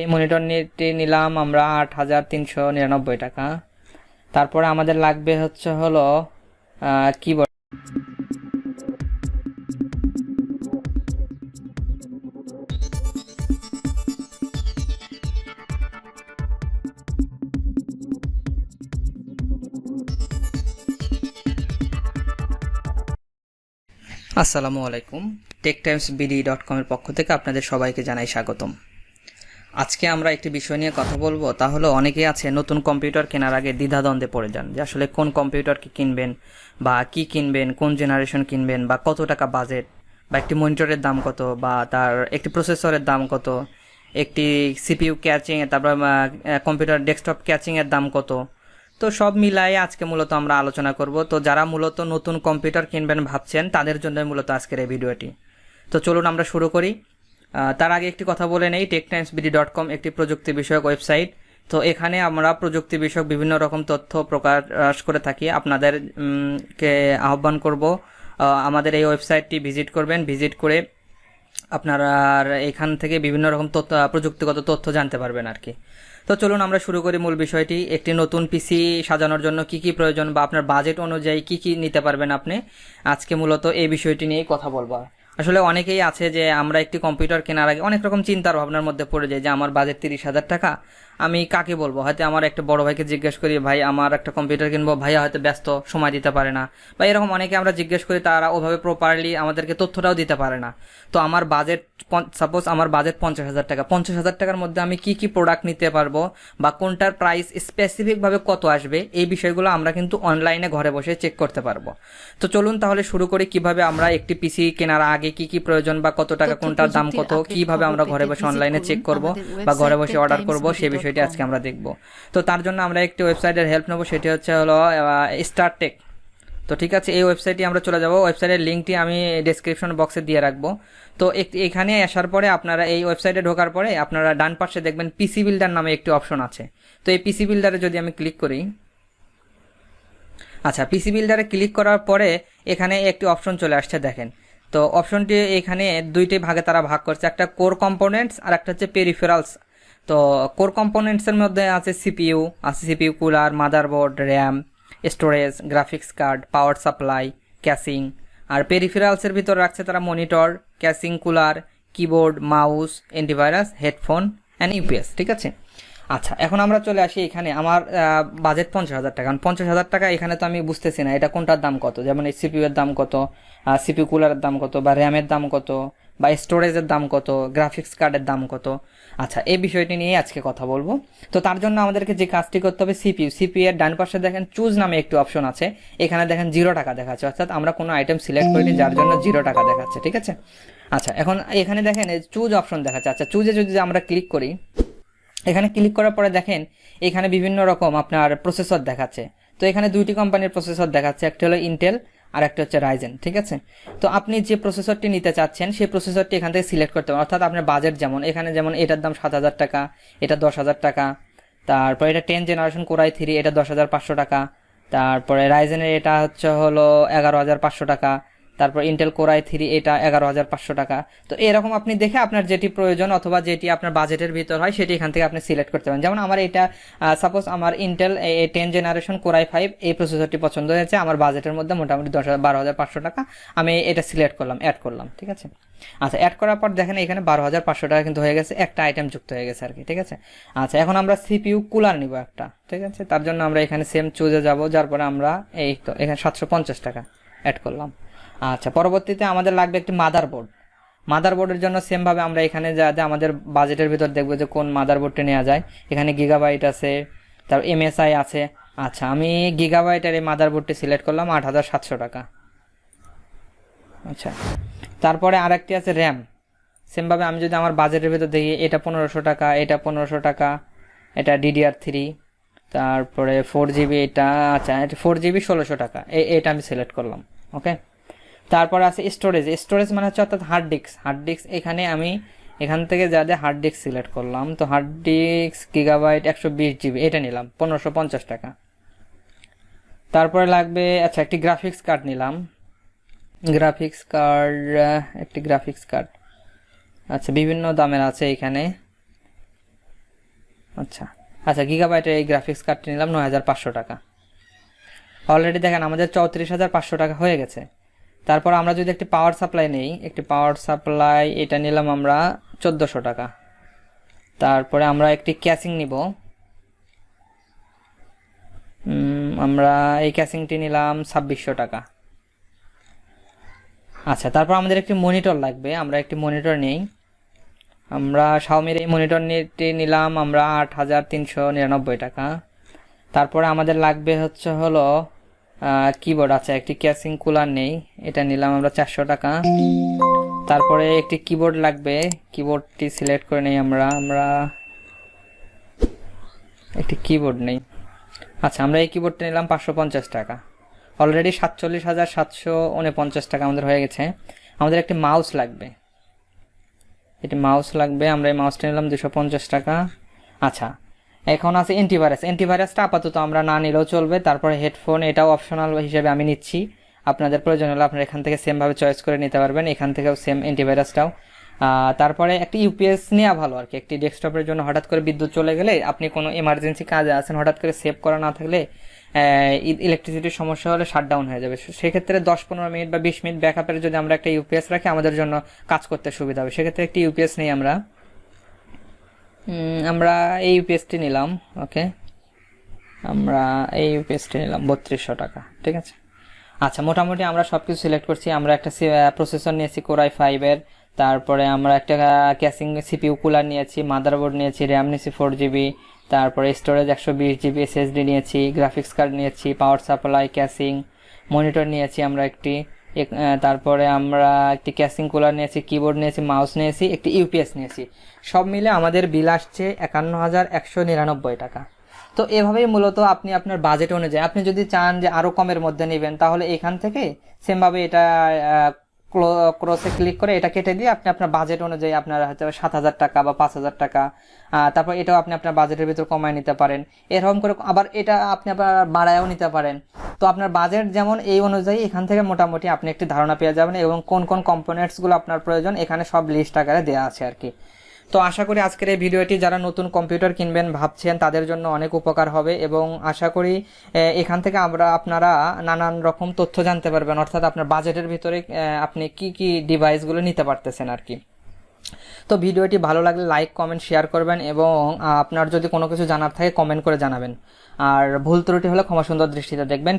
এই মনিটরটি নিলাম আমরা ৮,৩৯৯ টাকা। তারপরে আমাদের লাগবে হচ্ছে হলো কিবোর্ড। আসসালামু আলাইকুম, TechTimesBD.com এর পক্ষ থেকে আপনাদের সবাইকে জানাই স্বাগতম। আজকে আমরা একটি বিষয় নিয়ে কথা বলবো, তা হলো অনেকেই আছে নতুন কম্পিউটার কেনার আগে দ্বিধাদ্বন্দ্বে পড়ে যান যে আসলে কোন কম্পিউটারকে কিনবেন বা কি কিনবেন, কোন জেনারেশন কিনবেন বা কত টাকা বাজেট, বা একটি মনিটরের দাম কত, বা তার একটি প্রসেসরের দাম কত, একটি সিপিইউ ক্যাচিং, তারপর কম্পিউটার ডেস্কটপ ক্যাচিংয়ের দাম কত। তো সব মিলাই আজকে মূলত আমরা আলোচনা করব। তো যারা মূলত নতুন কম্পিউটার কিনবেন ভাবছেন তাদের জন্য মূলত আজকের এই ভিডিওটি। তো চলুন আমরা শুরু করি। তার আগে একটি কথা বলে নেই, TechTimesBD.com একটি প্রযুক্তি বিষয়ক ওয়েবসাইট। তো এখানে আমরা প্রযুক্তি বিষয়ক বিভিন্ন রকম তথ্য প্রকাশ করে থাকি। আপনাদের কে আহ্বান করব আমাদের এই ওয়েবসাইটটি ভিজিট করবেন। ভিজিট করে আপনারা এখান থেকে বিভিন্ন রকম তথ্য, প্রযুক্তিগত তথ্য জানতে পারবেন আর কি। তো চলুন আমরা শুরু করি মূল বিষয়টি। একটি নতুন পিসি সাজানোর জন্য কি কি প্রয়োজন বা আপনার বাজেট অনুযায়ী কি কি নিতে পারবেন আপনি, আজকে মূলত এই বিষয়টি নিয়েই কথা বলবো। আসলে অনেকেই আছে যে আমরা একটি কম্পিউটার কেনার আগে অনেক রকম চিন্তার ভাবনার মধ্যে পড়ে যায় যে আমার বাজেট 30,000 টাকা, আমি কাকে বলবো। হয়তো আমার একটা বড় ভাইকে জিজ্ঞেস করি, ভাই আমার একটা কম্পিউটার কিনবো, ভাইয়া হয়তো ব্যস্ত, সময় দিতে পারে না, বা এরকম অনেকে আমরা জিজ্ঞেস করি, তারা ওভাবে প্রপারলি আমাদেরকে তথ্যটাও দিতে পারে না। তো আমার বাজেট, সাপোজ আমার বাজেট 50,000 টাকা, 50,000 টাকার মধ্যে আমি কি কি প্রোডাক্ট নিতে পারবো বা কোনটার প্রাইস স্পেসিফিকভাবে কত আসবে, এই বিষয়গুলো আমরা কিন্তু অনলাইনে ঘরে বসে চেক করতে পারবো। তো চলুন তাহলে শুরু করি কিভাবে আমরা একটি পিসি কেনার আগে কি কি প্রয়োজন বা কত টাকা কোনটার দাম কত, কিভাবে আমরা ঘরে বসে অনলাইনে চেক করব বা ঘরে বসে অর্ডার করব, সেই বিষয়টি আজকে আমরা দেখব। তো তার জন্য আমরা একটি ওয়েবসাইটের হেল্প নেব, সেটি হচ্ছে হলো স্টারটেক। তো ঠিক আছে, এই ওয়েবসাইটে আমরা চলে যাব। ওয়েবসাইটের লিঙ্কটি আমি ডেসক্রিপশন বক্সে দিয়ে রাখবো। তো এখানে আসার পরে আপনারা এই ওয়েবসাইটে ঢোকার পরে আপনারা ডান পাশে দেখবেন পিসি বিল্ডার নামে একটি অপশন আছে। তো এই পিসি বিল্ডারে যদি আমি ক্লিক করি, আচ্ছা, পিসি বিল্ডারে ক্লিক করার পরে এখানে একটি অপশন চলে আসছে, দেখেন। তো অপশনটি এখানে দুইটি ভাগে তারা ভাগ করছে, একটা কোর কম্পোনেন্টস আর একটা হচ্ছে পেরিফেরালস। তো কোর কম্পোনেন্টসের মধ্যে আছে সিপিইউ, আছে CPU cooler, motherboard, RAM, storage, graphics card, power supply, casing. আর পেরিফেরালসের ভিতর রাখছে তারা monitor, casing, cooler, keyboard, mouse, antivirus, headphone and UPS. ঠিক আছে, আচ্ছা, এখন আমরা চলে আসি এখানে। আমার বাজেট 50,000 টাকা। 50,000 টাকা এখানে তো আমি বুঝতেছি না এটা কোনটার দাম কত, যেমন এই সিপিইউ এর দাম কত, সিপিইউ কুলারের দাম কত, বা র্যামের দাম কত, বা স্টোরেজের দাম কত, গ্রাফিক্স কার্ডের দাম কত। আচ্ছা, এই বিষয়টি নিয়ে আজকে কথা বলবো। তো তার জন্য আমাদেরকে যে কাজটি করতে হবে, সিপিইউ এর ডান পাশে দেখেন চুজ নামে একটি অপশন আছে। এখানে দেখেন 0 টাকা দেখাচ্ছে, অর্থাৎ আমরা কোনো আইটেম সিলেক্ট করিনি, যার জন্য 0 টাকা দেখাচ্ছে। ঠিক আছে, আচ্ছা, এখন এখানে দেখেন চুজ অপশন দেখাচ্ছে। আচ্ছা, চুজে যদি আমরা ক্লিক করি, এখানে ক্লিক করার পরে দেখেন এখানে বিভিন্ন রকম আপনার প্রসেসর দেখাচ্ছে। তো এখানে দুইটি কোম্পানির প্রসেসর দেখাচ্ছে, একটা হলো ইন্টেল আর একটা হচ্ছে রাইজেন। ঠিক আছে, তো আপনি যে প্রসেসরটি নিতে চাচ্ছেন সেই প্রসেসরটি এখান থেকে সিলেক্ট করতে হবে, অর্থাৎ আপনার বাজেট যেমন, এখানে যেমন এটার দাম 7,000 টাকা, এটা 10,000 টাকা, তারপর এটা 10 জেনারেশন কোরাই 3, এটা 10,500 টাকা, তারপরে রাইজেনের এটা হচ্ছে হলো 11,500 টাকা, তারপর ইন্টেল কোরাই 3 এটা 11,500 টাকা। তো এরকম আপনি দেখে আপনার যেটি প্রয়োজন অথবা যেটি আপনার বাজেটের ভিতর হয় সেটি এখান থেকে আপনি সিলেক্ট করতে পারেন। যেমন আমার এটা সাপোজ আমার ইন্টেল 10 জেনারেশন কোরাই 5 এই প্রসেসরটি পছন্দ হয়েছে, আমার বাজেটের মধ্যে মোটামুটি 12,500 টাকা, আমি এটা সিলেক্ট করলাম, অ্যাড করলাম। ঠিক আছে, আচ্ছা, অ্যাড করার পর দেখেন এখানে 12,500 টাকা কিন্তু হয়ে গেছে, একটা আইটেম যুক্ত হয়ে গেছে আর কি। ঠিক আছে, আচ্ছা, এখন আমরা সিপিইউ কুলার নিব একটা। ঠিক আছে, তার জন্য আমরা এখানে সেম চুজে যাব, যার পরে আমরা এই তো এখানে 750 টাকা অ্যাড করলাম। আচ্ছা, পরবর্তীতে আমাদের লাগবে একটি মাদারবোর্ড। মাদারবোর্ডের জন্য সেম ভাবে আমরা এখানে যা আমাদের বাজেটের ভিতর দেখবো যে কোন মাদারবোর্ডটি নেওয়া যায়। এখানে গিগাবাইট আছে, তারপর এমএসআই আছে। আচ্ছা, আমি গিগাবাইটের এই মাদারবোর্ডটি সিলেক্ট করলাম, 8,700 টাকা। আচ্ছা, তারপরে আরেকটি আছে র্যাম। সেম ভাবে আমি যদি আমার বাজেটের ভিতর দেখি, এটা 1,500 টাকা, এটা 1,500 টাকা, এটা DDR3, তারপরে 4GB এটা, আচ্ছা 4GB 1,600 টাকা, এটা আমি সিলেক্ট করলাম। ওকে, তারপর আছে স্টোরেজ। স্টোরেজ মানে হচ্ছে অর্থাৎ হার্ড ডিস্ক। হার্ড ডিস্ক এখানে আমি এখান থেকে যা হার্ড ডিস্ক সিলেক্ট করলাম। তো হার্ড ডিস্ক গিগাবাইট 120GB এটা নিলাম, 1,550 টাকা। তারপরে লাগবে, আচ্ছা, একটি গ্রাফিক্স কার্ড নিলাম। গ্রাফিক্স কার্ড, একটি গ্রাফিক্স কার্ড, আচ্ছা, বিভিন্ন দামের আছে এখানে। আচ্ছা আচ্ছা, গিগাবাইটের এই গ্রাফিক্স কার্ডটি নিলাম 9,500 টাকা। অলরেডি দেখেন আমাদের 34,500 টাকা হয়ে গেছে। তারপর আমরা যদি একটি পাওয়ার সাপ্লাই নেই, একটি পাওয়ার সাপ্লাই এটা নিলাম আমরা 1400 টাকা। তারপরে আমরা একটি ক্যাসিং নিব, আমরা এই ক্যাসিংটি নিলাম 2600 টাকা। আচ্ছা, তারপর আমাদের একটি মনিটর লাগবে, আমরা একটি মনিটর নেই, আমরা শাওমির এই মনিটরটি নিলাম আমরা 8,399 টাকা। তারপরে আমাদের লাগবে হলো কিবোর্ড, আচ্ছা একটি ক্যাসিং কুলার নেই, এটা নিলাম আমরা 400 টাকা। তারপরে একটি কিবোর্ড লাগবে, কিবোর্ডটি সিলেক্ট করে নেই আমরা একটি কিবোর্ড নেই। আচ্ছা, আমরা এই কিবোর্ডটা নিলাম 550 টাকা। অলরেডি 47,749 টাকা আমাদের হয়ে গেছে। আমাদের একটি মাউস লাগবে, এটি মাউস লাগবে, আমরা এই মাউসটা নিলাম 250 টাকা। আচ্ছা, এখন আছে অ্যান্টিভাইরাসটা আপাতত আমরা না নিলেও চলবে। তারপরে হেডফোন, এটাও অপশনাল হিসেবে আমি নিচ্ছি, আপনাদের প্রয়োজন হলে আপনারা এখান থেকে সেমভাবে চয়েস করে নিতে পারবেন, এখান থেকেও সেম অ্যান্টিভাইরাসটাও। তারপরে একটি ইউপিএস নেওয়া ভালো আর কি, একটি ডেস্কটপের জন্য হঠাৎ করে বিদ্যুৎ চলে গেলে, আপনি কোনো এমার্জেন্সি কাজে আছেন, হঠাৎ করে সেভ করা না থাকলে ইলেকট্রিসিটির সমস্যা হলে শাটডাউন হয়ে যাবে। সেক্ষেত্রে 10-15 মিনিট বা 20 মিনিট ব্যাকআপের যদি আমরা একটা ইউপিএস রাখি, আমাদের জন্য কাজ করতে সুবিধা হবে। সেক্ষেত্রে একটি ইউপিএস নেই আমরা এই ইউপিএসটি নিলাম। ওকে, আমরা এই ইউপিএসটি নিলাম 3200 টাকা, ঠিক আছে। আচ্ছা, মোটামুটি আমরা সব কিছু সিলেক্ট করছি। আমরা একটা প্রসেসর নিয়েছি Core i5-এর, তারপরে আমরা একটা ক্যাসিং সিপিইউ কুলার নিয়েছি, মাদারবোর্ড নিয়েছি, র্যাম নিয়েছি 4GB, তারপরে স্টোরেজ 120GB SSD নিয়েছি, গ্রাফিক্স কার্ড নিয়েছি, পাওয়ার সাপ্লাই, ক্যাসিং, মনিটর নিয়েছি আমরা একটি, তারপরে আমরা একটি ক্যাসিং কুলার নিয়েছি, কিবোর্ড নিয়েছি, মাউস নিয়েছি, একটি ইউপিএস নিয়েছি। সব মিলে আমাদের বিল আসছে 51,199 টাকা। তো এভাবেই মূলত আপনি আপনার বাজেট অনুযায়ী, আপনি যদি চান যে আরও কমের মধ্যে নেবেন, তাহলে এখান থেকে সেমভাবে এটা ক্রসে ক্লিক করে এটা কেটে দিয়ে আপনি আপনার বাজেট অনুযায়ী আপনার হয়তো 7,000 টাকা বা 5,000 টাকা, তারপর এটাও আপনি আপনার বাজেটের ভিতর কমায় নিতে পারেন। এরকম করে আবার এটা আপনি আবার বাড়ায়ও নিতে পারেন। তো আপনার বাজেট যেমন, এই অনুযায়ী এখান থেকে মোটামুটি আপনি একটি ধারণা পেয়ে যাবেন, এবং কোন কোন কম্পোনেন্টসগুলো আপনার প্রয়োজন এখানে সব লিস্ট আকারে দেওয়া আছে আর কি। তো আশা করি আজকের এই ভিডিওটি যারা নতুন কম্পিউটার কিনবেন ভাবছেন তাদের জন্য অনেক উপকার হবে, এবং আশা করি এখান থেকে আপনারা নানান রকম তথ্য জানতে পারবেন, অর্থাৎ আপনার বাজেটের ভিতরে আপনি কি কি ডিভাইসগুলো নিতে পারতেছেন আর কি। তো ভিডিওটি ভালো লাগলে লাইক, কমেন্ট, শেয়ার করবেন, এবং আপনার যদি কোনো কিছু জানার থাকে কমেন্ট করে জানাবেন, আর ভুল ত্রুটি হলে ক্ষমা সুন্দর দৃষ্টিতে দেখবেন।